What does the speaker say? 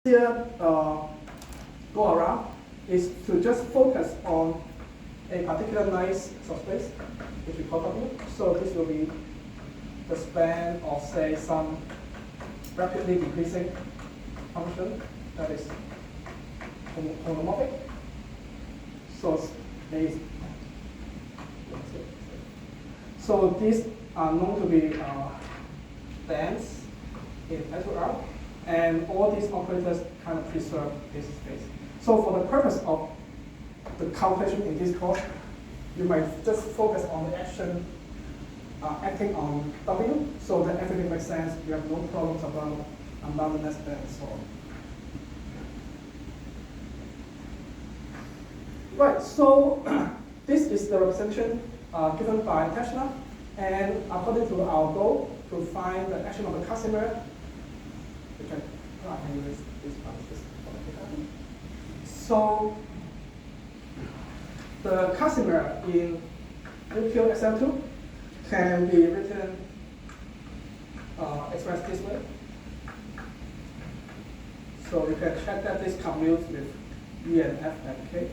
Here, go around is to just focus on a particular nice subspace, which we call W. So this will be the span of, say, some rapidly decreasing function that is homomorphic. So these are known to be dense in L2R, and all these operators kind of preserve this space. So for the purpose of the calculation in this course, you might just focus on the action acting on W, so that everything makes sense. You have no problems about unboundedness and so on. Right, so this is the representation given by Teschner, and according to our goal to find the action of the Casimir, I can use this part. So the Casimir in UQSL2 can be written expressed this way. So you can check that this commutes with E and F and K.